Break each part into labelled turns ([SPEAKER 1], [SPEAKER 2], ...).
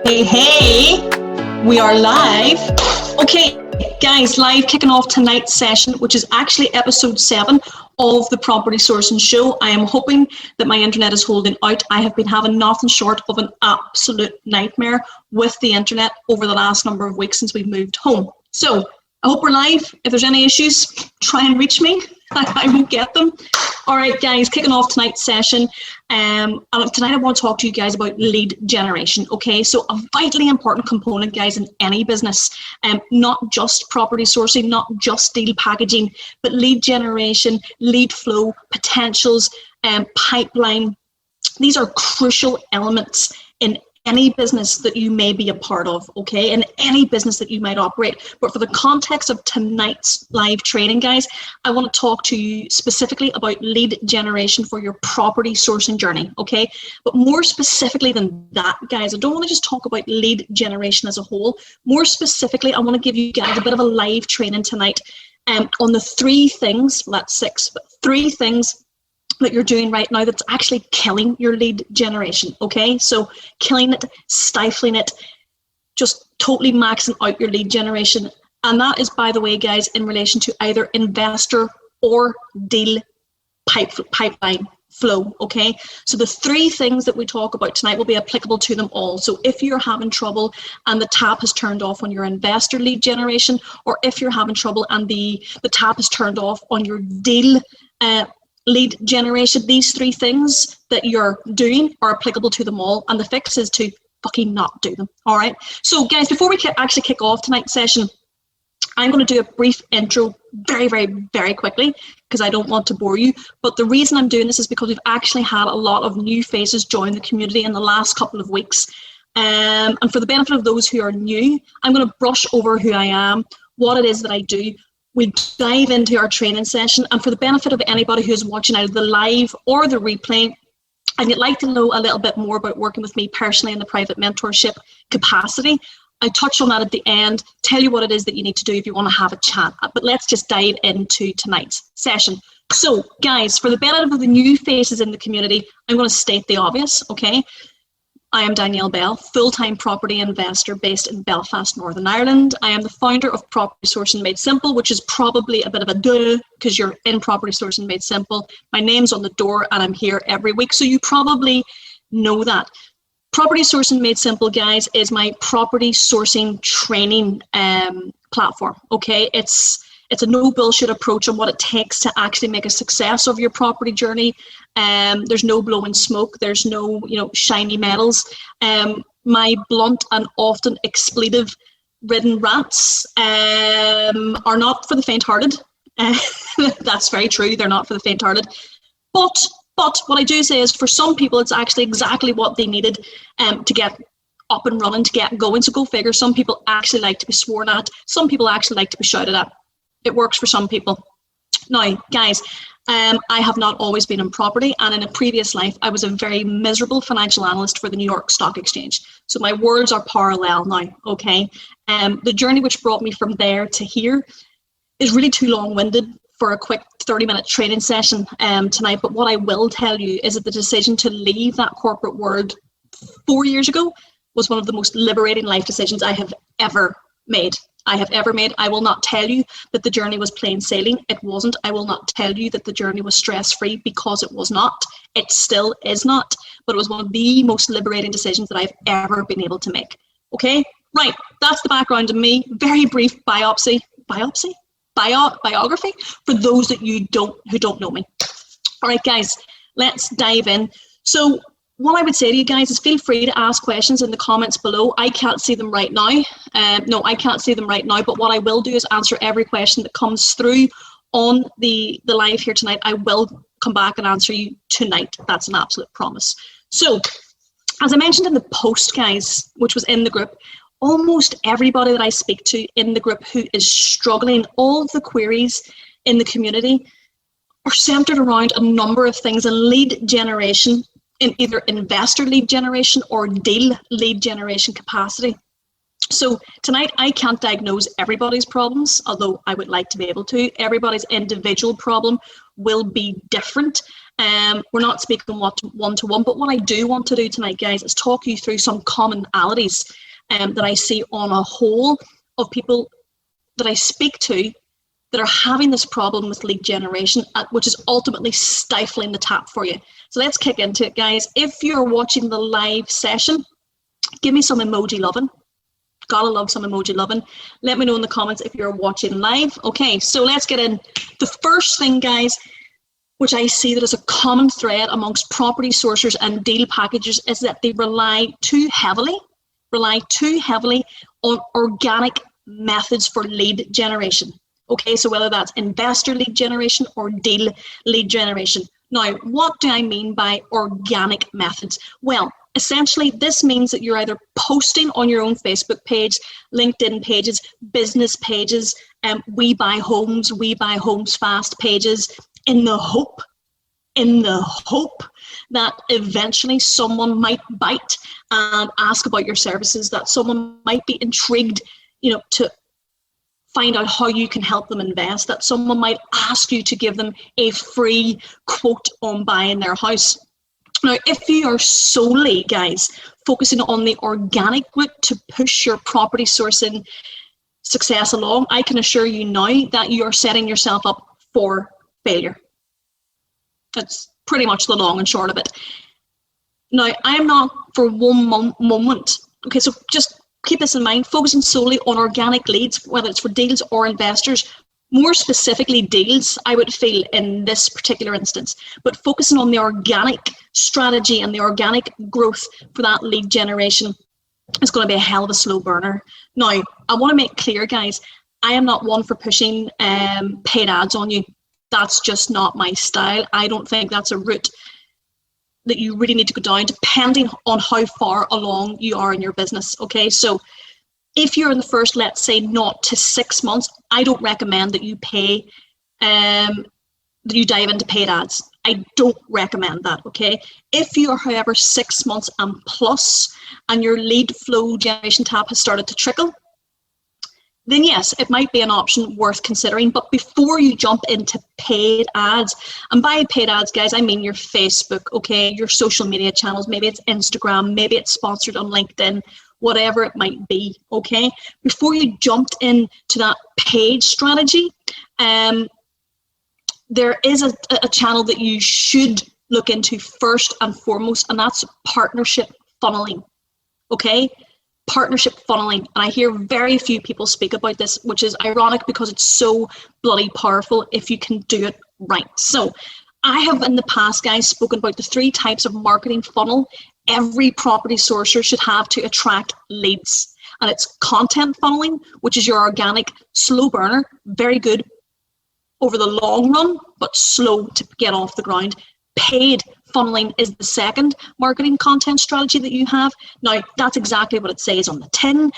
[SPEAKER 1] Hey, we are live. Okay, guys, live kicking off tonight's session, which is actually episode 7 of the Property Sourcing Show. I am hoping that my internet is holding out. I have been having nothing short of an absolute nightmare with the internet over the last number of weeks since we've moved home. So I hope we're live. If there's any issues, try and reach me. I won't get them. All right, guys, kicking off tonight's session. And tonight I want to talk to you guys about lead generation. Okay, so a vitally important component, guys, in any business, not just property sourcing, not just deal packaging, but lead generation, lead flow, potentials, pipeline. These are crucial elements in any business that you may be a part of, okay, in any business that you might operate. But for the context of tonight's live training, guys, I want to talk to you specifically about lead generation for your property sourcing journey, okay? But more specifically than that, guys, I don't want to just talk about lead generation as a whole. More specifically, I want to give you guys a bit of a live training tonight on the 3 things, well, that's 6, but 3 things that you're doing right now that's actually killing your lead generation, okay? So killing it, stifling it, just totally maxing out your lead generation. And that is, by the way, guys, in relation to either investor or deal pipeline flow, okay? So the 3 things that we talk about tonight will be applicable to them all. So if you're having trouble and the tap has turned off on your investor lead generation, or if you're having trouble and the tap is turned off on your deal lead generation, these 3 things that you're doing are applicable to them all, and the fix is to fucking not do them. All right, so guys, before we actually kick off tonight's session, I'm going to do a brief intro very quickly because I don't want to bore you. But the reason I'm doing this is because we've actually had a lot of new faces join the community in the last couple of weeks, and for the benefit of those who are new, I'm going to brush over who I am, what it is that I do. We dive into our training session, and for the benefit of anybody who's watching either the live or the replay, and you'd like to know a little bit more about working with me personally in the private mentorship capacity, I touch on that at the end, tell you what it is that you need to do if you want to have a chat. But let's just dive into tonight's session. So guys, for the benefit of the new faces in the community, I'm going to state the obvious, okay? I am Danielle Bell, full-time property investor based in Belfast, Northern Ireland. I am the founder of Property Sourcing Made Simple, which is probably a bit of a duh because you're in Property Sourcing Made Simple. My name's on the door and I'm here every week, so you probably know that. Property Sourcing Made Simple, guys, is my property sourcing training platform, okay? It's a no bullshit approach on what it takes to actually make a success of your property journey. There's no blowing smoke. There's no, shiny medals. My blunt and often expletive-ridden rants are not for the faint-hearted. That's very true. They're not for the faint-hearted. But what I do say is, for some people, it's actually exactly what they needed to get up and running, to get going. So go figure. Some people actually like to be sworn at. Some people actually like to be shouted at. It works for some people. Now, guys, I have not always been in property, and in a previous life, I was a very miserable financial analyst for the New York Stock Exchange. So my worlds are parallel now, okay? The journey which brought me from there to here is really too long-winded for a quick 30-minute training session tonight, but what I will tell you is that the decision to leave that corporate world 4 years ago was one of the most liberating life decisions I have ever made. I will not tell you that the journey was plain sailing. It wasn't. I will not tell you that the journey was stress-free, because it was not. It still is not. But it was one of the most liberating decisions that I've ever been able to make. Okay? Right. That's the background of me. Very brief biography for those that who don't know me. All right, guys, let's dive in. So what I would say to you guys is, feel free to ask questions in the comments below. I can't see them right now. I can't see them right now, but what I will do is answer every question that comes through on the live here tonight. I will come back and answer you tonight. That's an absolute promise. So, as I mentioned in the post, guys, which was in the group, almost everybody that I speak to in the group who is struggling, all of the queries in the community are centered around a number of things, and lead generation in either investor lead generation or deal lead generation capacity. So tonight, I can't diagnose everybody's problems, although I would like to be able to. Everybody's individual problem will be different. We're not speaking one-to-one, but what I do want to do tonight, guys, is talk you through some commonalities that I see on a whole of people that I speak to that are having this problem with lead generation, which is ultimately stifling the tap for you. So let's kick into it, guys. If you're watching the live session, give me some emoji loving. Gotta love some emoji loving. Let me know in the comments if you're watching live. Okay, so let's get in. The first thing, guys, which I see that is a common thread amongst property sourcers and deal packages, is that they rely too heavily on organic methods for lead generation. Okay, so whether that's investor lead generation or deal lead generation. Now, what do I mean by organic methods? Well, essentially, this means that you're either posting on your own Facebook page, LinkedIn pages, business pages, We Buy Homes Fast pages, in the hope that eventually someone might bite and ask about your services, that someone might be intrigued, to find out how you can help them invest, that someone might ask you to give them a free quote on buying their house. Now, if you are solely, guys, focusing on the organic route to push your property sourcing success along, I can assure you now that you are setting yourself up for failure. That's pretty much the long and short of it. Now, I am not for one moment, okay, so just keep this in mind, focusing solely on organic leads, whether it's for deals or investors, more specifically deals, I would feel in this particular instance, but focusing on the organic strategy and the organic growth for that lead generation is going to be a hell of a slow burner. Now, I want to make clear, guys, I am not one for pushing paid ads on you. That's just not my style. I don't think that's a route that you really need to go down, depending on how far along you are in your business. Okay, so if you're in the first, let's say, 0 to 6 months, I don't recommend that you pay, that you dive into paid ads. I don't recommend that. Okay, if you are, however, 6 months and plus, and your lead flow generation tab has started to trickle, then yes, it might be an option worth considering. But before you jump into paid ads, and by paid ads, guys, I mean your Facebook, okay, your social media channels, maybe it's Instagram, maybe it's sponsored on LinkedIn, whatever it might be, okay? Before you jumped into that paid strategy, there is a channel that you should look into first and foremost, and that's partnership funneling, okay? Partnership funneling, and I hear very few people speak about this, which is ironic because it's so bloody powerful if you can do it right. So I have in the past, guys, spoken about the 3 types of marketing funnel every property sourcer should have to attract leads, and it's content funneling, which is your organic slow burner, very good over the long run but slow to get off the ground. Paid funneling is the second marketing content strategy that you have. Now, that's exactly what it says on the tin.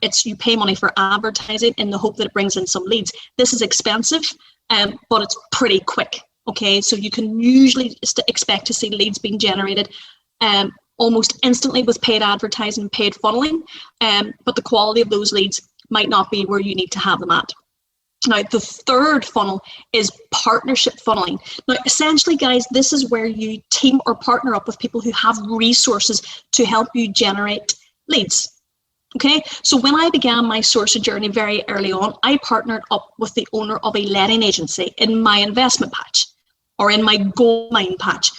[SPEAKER 1] It's you pay money for advertising in the hope that it brings in some leads. This is expensive, but it's pretty quick. Okay, so you can usually expect to see leads being generated almost instantly with paid advertising and paid funneling, but the quality of those leads might not be where you need to have them at. Now, the third funnel is partnership funneling. Now, essentially, guys, this is where you team or partner up with people who have resources to help you generate leads. Okay, so when I began my sourcing journey very early on, I partnered up with the owner of a letting agency in my investment patch, or in my gold mine patch,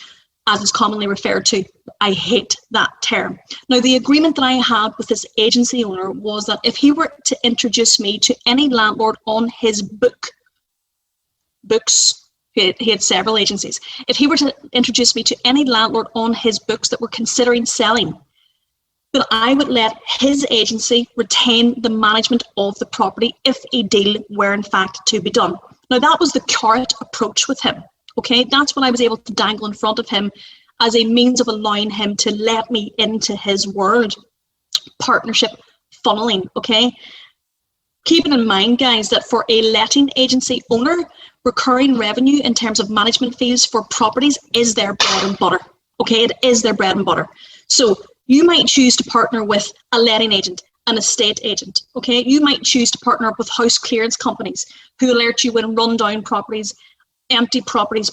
[SPEAKER 1] as it's commonly referred to. I hate that term. Now, the agreement that I had with this agency owner was that if he were to introduce me to any landlord on his books, he had several agencies. If he were to introduce me to any landlord on his books that were considering selling, that I would let his agency retain the management of the property if a deal were in fact to be done. Now, that was the carrot approach with him. Okay, that's what I was able to dangle in front of him as a means of allowing him to let me into his world. Partnership funneling, okay? Keeping in mind, guys, that for a letting agency owner, recurring revenue in terms of management fees for properties is their bread and butter, okay? It is their bread and butter. So you might choose to partner with a letting agent, an estate agent, okay? You might choose to partner up with house clearance companies who alert you when rundown properties empty properties,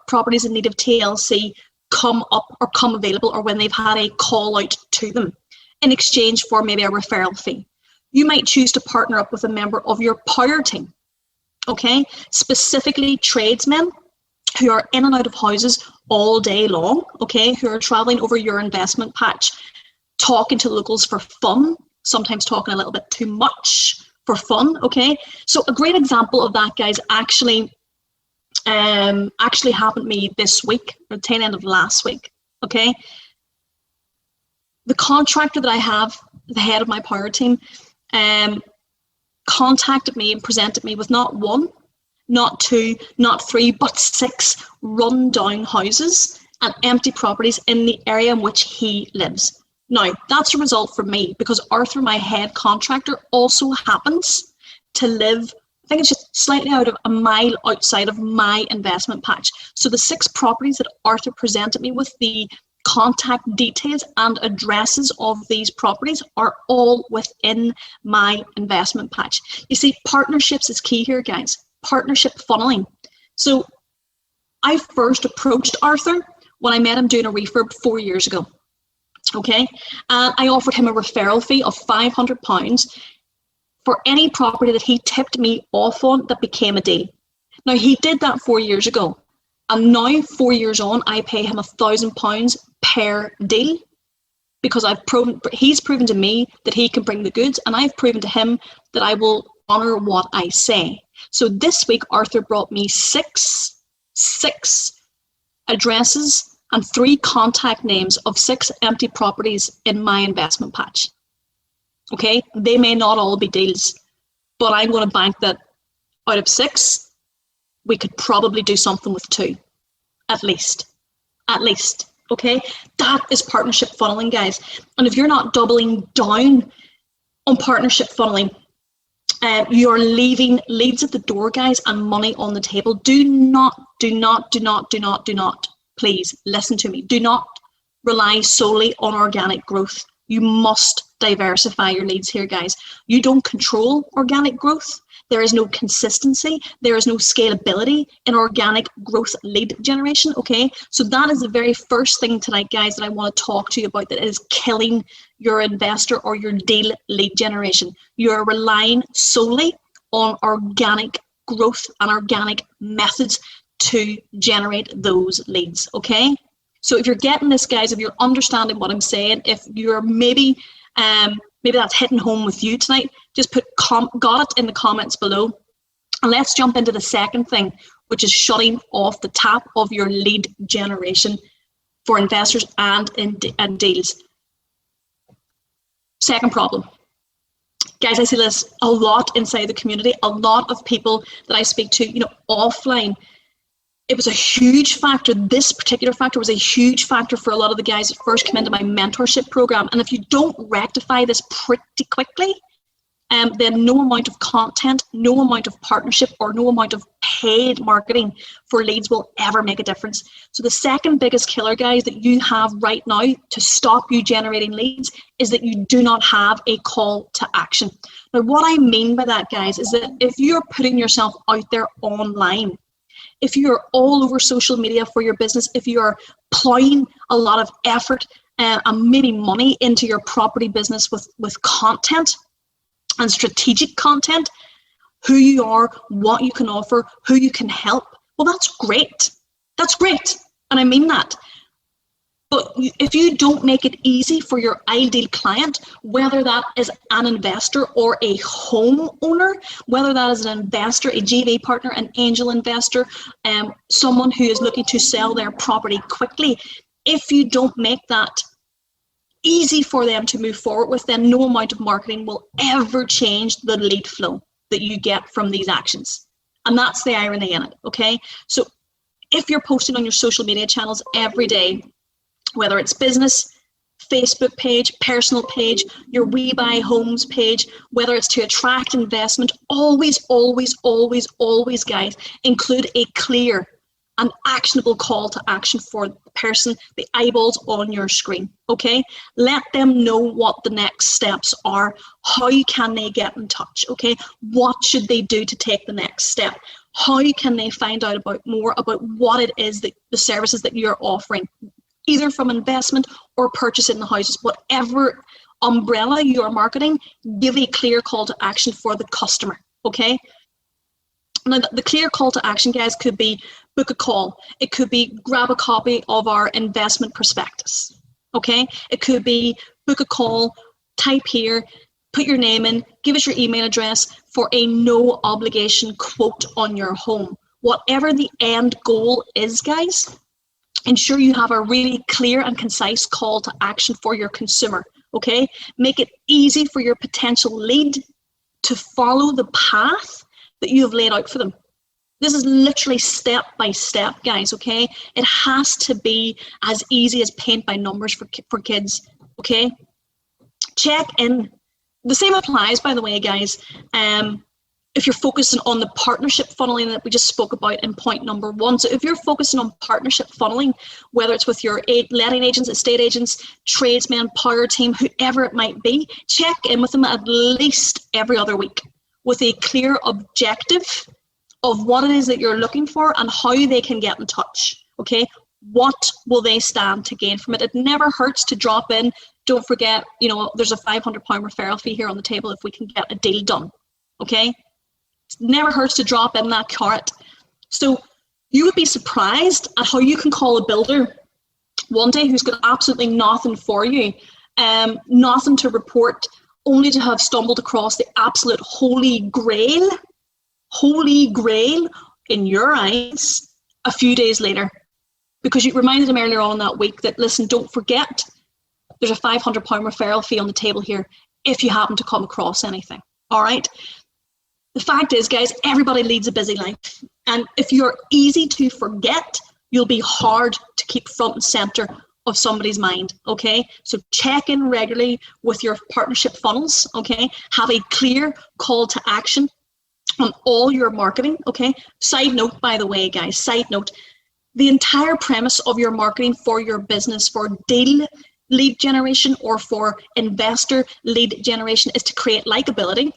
[SPEAKER 1] properties in need of TLC come up or come available, or when they've had a call out to them in exchange for maybe a referral fee. You might choose to partner up with a member of your power team, okay? Specifically tradesmen who are in and out of houses all day long, okay? Who are traveling over your investment patch, talking to locals for fun, sometimes talking a little bit too much for fun, okay? So a great example of that, guys, actually happened to me this week, or the tail end of last week, okay? The contractor that I have, the head of my power team, contacted me and presented me with not one, not two, not three, but 6 run-down houses and empty properties in the area in which he lives. Now, that's a result for me because Arthur, my head contractor, also happens to live, I think it's just slightly out of a mile outside of my investment patch. So the 6 properties that Arthur presented me with, the contact details and addresses of these properties are all within my investment patch. You see, partnerships is key here, guys. Partnership funneling. So I first approached Arthur when I met him doing a refurb 4 years ago. Okay, and I offered him a referral fee of £500 for any property that he tipped me off on that became a deal. Now, he did that 4 years ago, and now 4 years on, I pay him £1,000 per deal because he's proven to me that he can bring the goods, and I've proven to him that I will honour what I say. So this week, Arthur brought me six addresses and 3 contact names of 6 empty properties in my investment patch. Okay, they may not all be deals, but I'm going to bank that out of 6, we could probably do something with 2, at least. Okay, that is partnership funneling, guys. And if you're not doubling down on partnership funneling, you're leaving leads at the door, guys, and money on the table. Do not, please listen to me. Do not rely solely on organic growth. You must diversify your leads here, guys. You don't control organic growth. There is no consistency. There is no scalability in organic growth lead generation, okay? So that is the very first thing tonight, guys, that I want to talk to you about that is killing your investor or your deal lead generation. You're relying solely on organic growth and organic methods to generate those leads, okay? So if you're getting this, guys, if you're understanding what I'm saying, if you're maybe that's hitting home with you tonight, just put got it in the comments below. And let's jump into the second thing, which is shutting off the tap of your lead generation for investors and deals. Second problem. Guys, I see this a lot inside the community, a lot of people that I speak to, offline. It was a huge factor. This particular factor was a huge factor for a lot of the guys that first come into my mentorship program. And if you don't rectify this pretty quickly, then no amount of content, no amount of partnership, or no amount of paid marketing for leads will ever make a difference. So the second biggest killer, guys, that you have right now to stop you generating leads is that you do not have a call to action. Now, what I mean by that, guys, is that if you're putting yourself out there online, if you're all over social media for your business, if you are plowing a lot of effort and maybe money into your property business with content and strategic content, who you are, what you can offer, who you can help, well, that's great. That's great. And I mean that. But if you don't make it easy for your ideal client, whether that is an investor or a homeowner, whether that is an investor, a JV partner, an angel investor, someone who is looking to sell their property quickly, if you don't make that easy for them to move forward with, then no amount of marketing will ever change the lead flow that you get from these actions. And that's the irony in it, okay? So if you're posting on your social media channels every day, whether it's business, Facebook page, personal page, your We Buy Homes page, whether it's to attract investment, always, guys, include a clear and actionable call to action for the person, the eyeballs on your screen, okay? Let them know what the next steps are. How can they get in touch, okay? What should they do to take the next step? how can they find out about more about what it is that the services that you're offering, either from investment or purchasing the houses, whatever umbrella you are marketing, give a clear call to action for the customer, okay? Now, the clear call to action, guys, could be book a call. It could be grab a copy of our investment prospectus, okay? It could be book a call, type here, put your name in, give us your email address for a no obligation quote on your home. Whatever the end goal is, guys, ensure you have a really clear and concise call to action for your consumer, okay? Make it easy for your potential lead to follow the path that you have laid out for them. This is literally step by step, guys, okay? It has to be as easy as paint by numbers for kids, okay? Check in. The same applies, by the way, guys, if you're focusing on the partnership funneling that we just spoke about in point number 1. So if you're focusing on partnership funneling, whether it's with your letting agents, estate agents, tradesmen, power team, whoever it might be, check in with them at least every other week with a clear objective of what it is that you're looking for and how they can get in touch, okay? What will they stand to gain from it? It never hurts to drop in. Don't forget, you know, there's a £500 referral fee here on the table if we can get a deal done, okay? It never hurts to drop in that carrot. So you would be surprised at how you can call a builder one day who's got absolutely nothing for you, nothing to report, only to have stumbled across the absolute holy grail in your eyes a few days later, because you reminded him earlier on in that week that, listen, don't forget, there's a £500 referral fee on the table here if you happen to come across anything, all right? The fact is, guys, everybody leads a busy life. And if you're easy to forget, you'll be hard to keep front and center of somebody's mind, okay? So check in regularly with your partnership funnels, okay? Have a clear call to action on all your marketing, okay? Side note, by the way, guys, side note, the entire premise of your marketing for your business, for deal lead generation or for investor lead generation, is to create likability,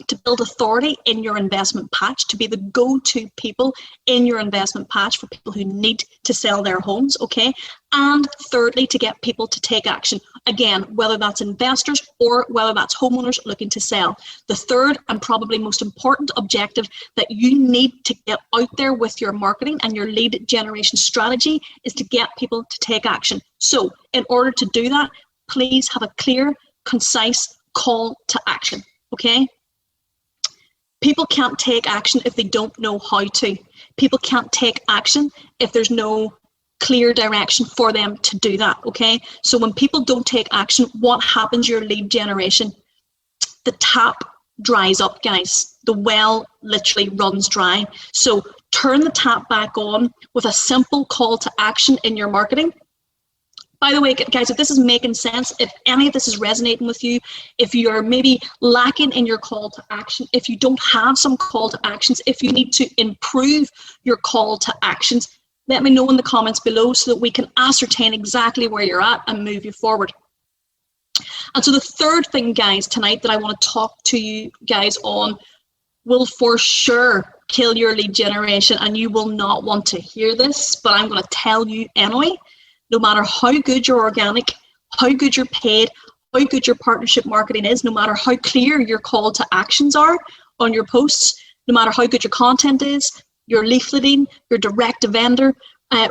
[SPEAKER 1] to build authority in your investment patch, to be the go-to people in your investment patch for people who need to sell their homes, okay? And thirdly, to get people to take action. Again, whether that's investors or whether that's homeowners looking to sell. The third and probably most important objective that you need to get out there with your marketing and your lead generation strategy is to get people to take action. So in order to do that, please have a clear, concise call to action, okay? People can't take action if they don't know how to. People can't take action if there's no clear direction for them to do that, okay? So when people don't take action, what happens to your lead generation? The tap dries up, guys. The well literally runs dry. So turn the tap back on with a simple call to action in your marketing. By the way, guys, if this is making sense, if any of this is resonating with you, if you're maybe lacking in your call to action, if you don't have some call to actions, if you need to improve your call to actions, let me know in the comments below so that we can ascertain exactly where you're at and move you forward. And so the third thing, guys, tonight that I want to talk to you guys on will for sure kill your lead generation, and you will not want to hear this, but I'm going to tell you anyway. No matter how good your organic, how good your paid, how good your partnership marketing is, no matter how clear your call to actions are on your posts, no matter how good your content is, your leafleting, your direct to vendor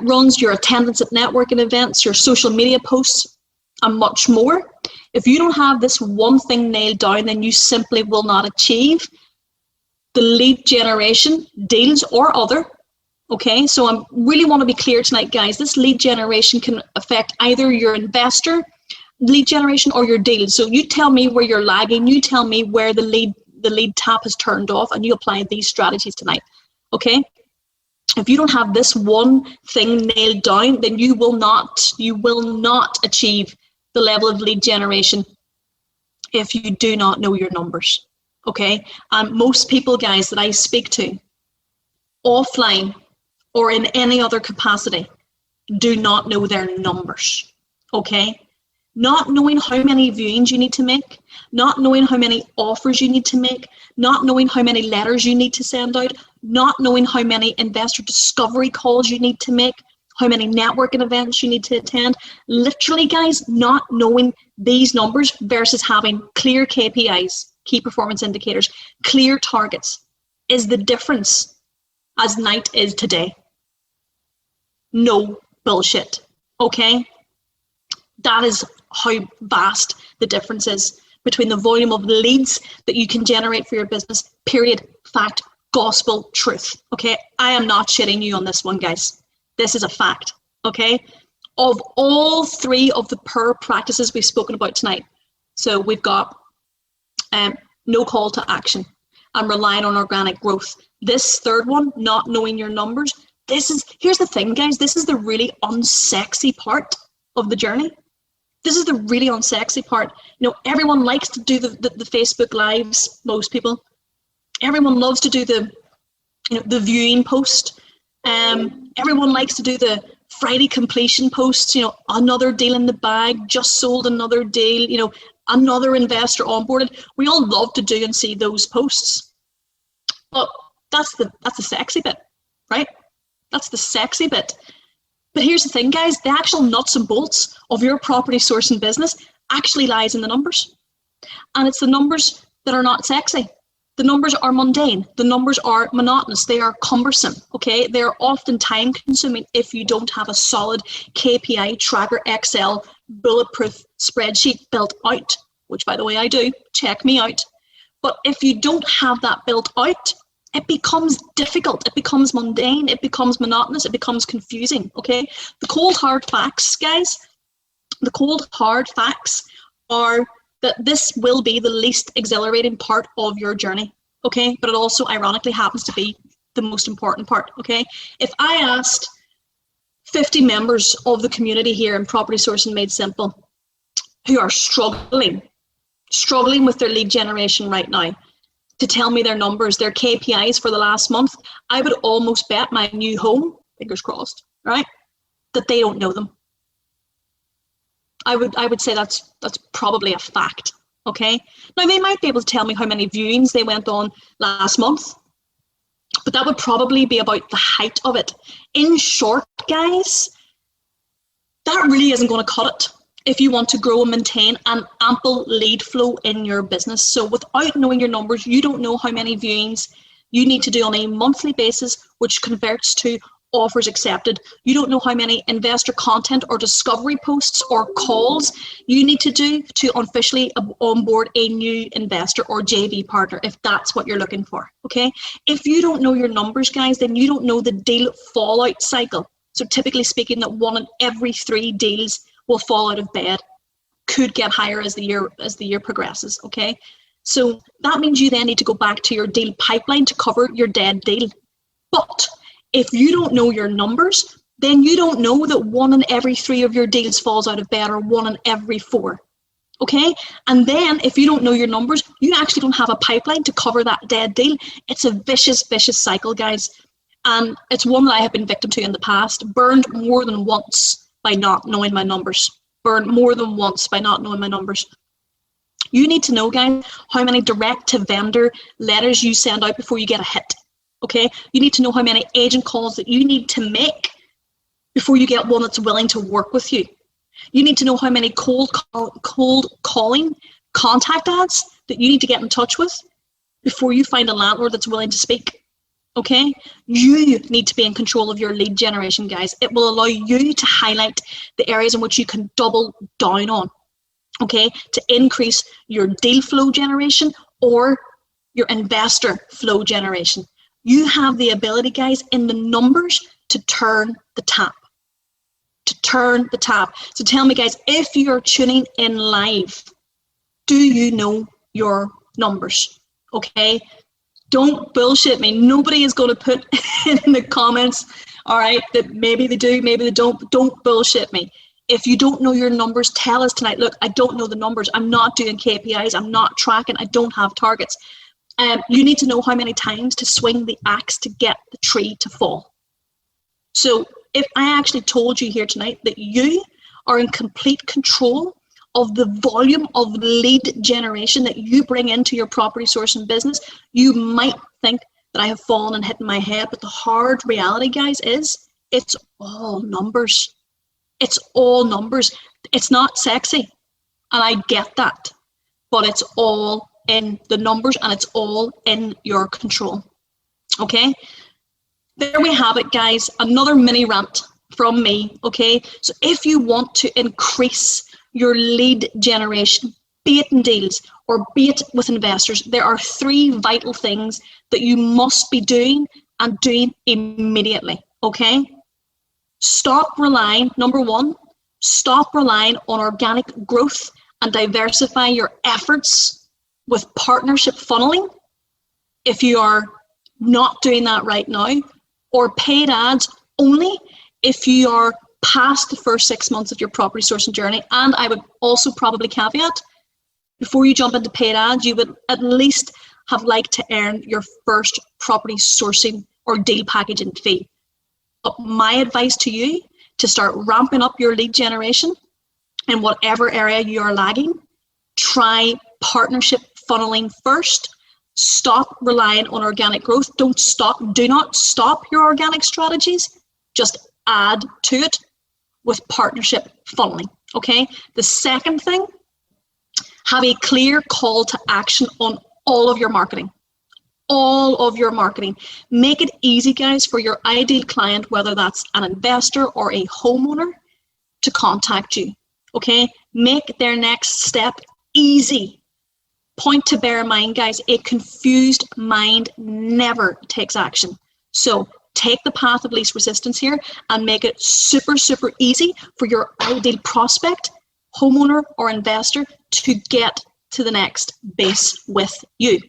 [SPEAKER 1] runs, your attendance at networking events, your social media posts, and much more. If you don't have this one thing nailed down, then you simply will not achieve the lead generation, deals or other. Okay, so I really want to be clear tonight, guys. This lead generation can affect either your investor lead generation or your deal. So you tell me where you're lagging, you tell me where the lead tap is turned off, and you apply these strategies tonight. Okay, if you don't have this one thing nailed down, then you will not achieve the level of lead generation if you do not know your numbers. Okay, and most people, guys, that I speak to offline or in any other capacity do not know their numbers, okay? not knowing how many viewings you need to make, not knowing how many offers you need to make, not knowing how many letters you need to send out, not knowing how many investor discovery calls you need to make, how many networking events you need to attend. Literally, guys, not knowing these numbers versus having clear KPIs, key performance indicators, clear targets, is the difference as night is today. No bullshit, okay? That is how vast the difference is between the volume of leads that you can generate for your business, period, fact, gospel, truth, okay? I am not shitting you on this one, guys. This is a fact, okay? Of all three of the PER practices we've spoken about tonight, so we've got no call to action and relying on organic growth. This third one, not knowing your numbers, here's the thing, guys, this is the really unsexy part of the journey. This is the really unsexy part. You know, everyone likes to do the Facebook lives, most people. Everyone loves to do the viewing post. Everyone likes to do the Friday completion posts, another deal in the bag, just sold another deal, another investor onboarded. We all love to do and see those posts. But that's the sexy bit, right? That's the sexy bit. But here's the thing, guys, the actual nuts and bolts of your property sourcing business actually lies in the numbers. And it's the numbers that are not sexy. The numbers are mundane. The numbers are monotonous. They are cumbersome, okay? They're often time consuming if you don't have a solid KPI tracker Excel bulletproof spreadsheet built out, which by the way I do, check me out. But if you don't have that built out, it becomes difficult, it becomes mundane, it becomes monotonous, it becomes confusing, okay? The cold hard facts, guys, the cold hard facts are that this will be the least exhilarating part of your journey, okay? But it also ironically happens to be the most important part, okay? If I asked 50 members of the community here in Property Sourcing Made Simple who are struggling with their lead generation right now, to tell me their numbers, their KPIs for the last month, I would almost bet my new home, fingers crossed, right, that they don't know them. I would say that's probably a fact, okay? Now, they might be able to tell me how many viewings they went on last month, but that would probably be about the height of it. In short, guys, that really isn't going to cut it if you want to grow and maintain an ample lead flow in your business. So without knowing your numbers, you don't know how many viewings you need to do on a monthly basis, which converts to offers accepted. You don't know how many investor content or discovery posts or calls you need to do to officially onboard a new investor or JV partner, if that's what you're looking for, okay? If you don't know your numbers, guys, then you don't know the deal fallout cycle. So typically speaking, that 1 in every 3 deals will fall out of bed, could get higher as the year progresses, okay? So that means you then need to go back to your deal pipeline to cover your dead deal. But if you don't know your numbers, then you don't know that 1 in every 3 of your deals falls out of bed, or 1 in every 4, okay? And then if you don't know your numbers, you actually don't have a pipeline to cover that dead deal. It's a vicious cycle, guys. And it's one that I have been victim to in the past, burned more than once by not knowing my numbers. Burned more than once by not knowing my numbers. You need to know, guys, how many direct to vendor letters you send out before you get a hit, okay? You need to know how many agent calls that you need to make before you get one that's willing to work with you. You need to know how many cold calling contact ads that you need to get in touch with before you find a landlord that's willing to speak. Okay, you need to be in control of your lead generation, guys. It will allow you to highlight the areas in which you can double down on, okay, to increase your deal flow generation or your investor flow generation. You have the ability, guys, in the numbers to turn the tap. So tell me, guys, if you're tuning in live, do you know your numbers? Okay. Don't bullshit me. Nobody is going to put in the comments, all right, that maybe they do, maybe they don't. Don't bullshit me. If you don't know your numbers, tell us tonight, look, I don't know the numbers. I'm not doing KPIs. I'm not tracking. I don't have targets. You need to know how many times to swing the axe to get the tree to fall. So if I actually told you here tonight that you are in complete control of the volume of lead generation that you bring into your property sourcing business, you might think that I have fallen and hit my head, but the hard reality, guys, is it's all numbers. It's all numbers. It's not sexy, and I get that, but it's all in the numbers and it's all in your control. Okay, there we have it, guys. Another mini rant from me. Okay, so if you want to increase your lead generation, be it in deals or be it with investors, there are 3 vital things that you must be doing and doing immediately. Okay, stop relying, number 1, stop relying on organic growth and diversify your efforts with partnership funneling if you are not doing that right now, or paid ads only if you are past the first 6 months of your property sourcing journey. And I would also probably caveat, before you jump into paid ads, you would at least have liked to earn your first property sourcing or deal packaging fee. But my advice to you, to start ramping up your lead generation in whatever area you are lagging, try partnership funneling first. Stop relying on organic growth. Do not stop your organic strategies. Just add to it with partnership funneling. Okay. The second thing, have a clear call to action on all of your marketing. All of your marketing. Make it easy, guys, for your ideal client, whether that's an investor or a homeowner, to contact you. Okay. Make their next step easy. Point to bear in mind, guys, a confused mind never takes action. So take the path of least resistance here and make it super, super easy for your ideal prospect, homeowner, or investor to get to the next base with you.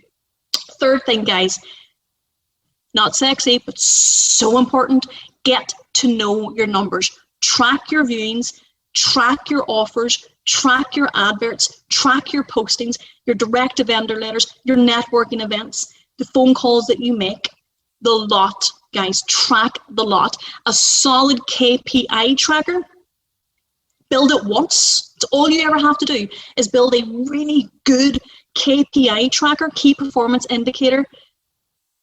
[SPEAKER 1] Third thing, guys, not sexy, but so important, get to know your numbers. Track your viewings, track your offers, track your adverts, track your postings, your direct to vendor letters, your networking events, the phone calls that you make, the lot, guys. Track the lot. A solid KPI tracker, build it once. It's all you ever have to do is build a really good KPI tracker, key performance indicator,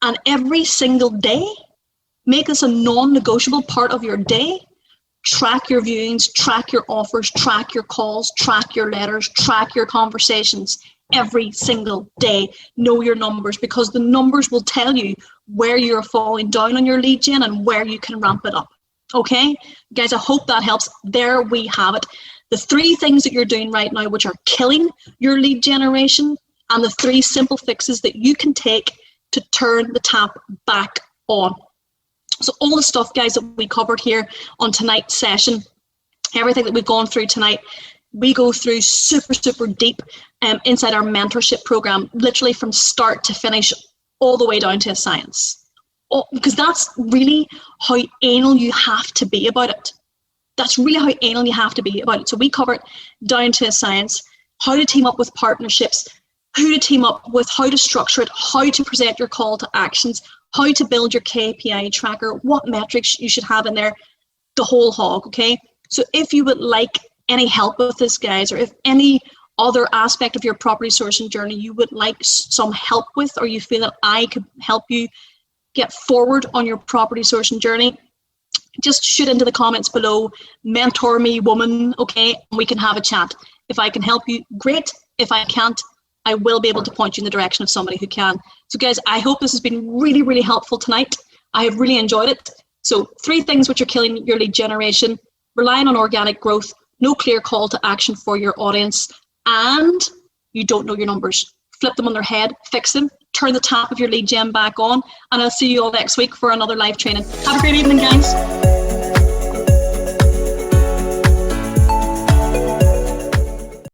[SPEAKER 1] and every single day, make this a non-negotiable part of your day. Track your viewings, track your offers, track your calls, track your letters, track your conversations every single day. Know your numbers, because the numbers will tell you where you're falling down on your lead gen and where you can ramp it up. Okay, guys, I hope that helps. There we have it. The 3 things that you're doing right now, which are killing your lead generation, and the 3 simple fixes that you can take to turn the tap back on. So all the stuff, guys, that we covered here on tonight's session, everything that we've gone through tonight, we go through super, super deep inside our mentorship program, literally from start to finish, all the way down to a science. Because that's really how anal you have to be about it. That's really how anal you have to be about it. So we cover it down to a science, how to team up with partnerships, who to team up with, how to structure it, how to present your call to actions, how to build your KPI tracker, what metrics you should have in there, the whole hog, okay? So if you would like any help with this, guys, or if any other aspect of your property sourcing journey you would like some help with, or you feel that I could help you get forward on your property sourcing journey, just shoot into the comments below, mentor me, woman, okay? And we can have a chat. If I can help you, great. If I can't, I will be able to point you in the direction of somebody who can. So guys, I hope this has been really, really helpful tonight. I have really enjoyed it. So 3 things which are killing your lead generation: relying on organic growth, no clear call to action for your audience, and you don't know your numbers. Flip them on their head, fix them, turn the tap of your lead gen back on, and I'll see you all next week for another live training. Have a great evening, guys.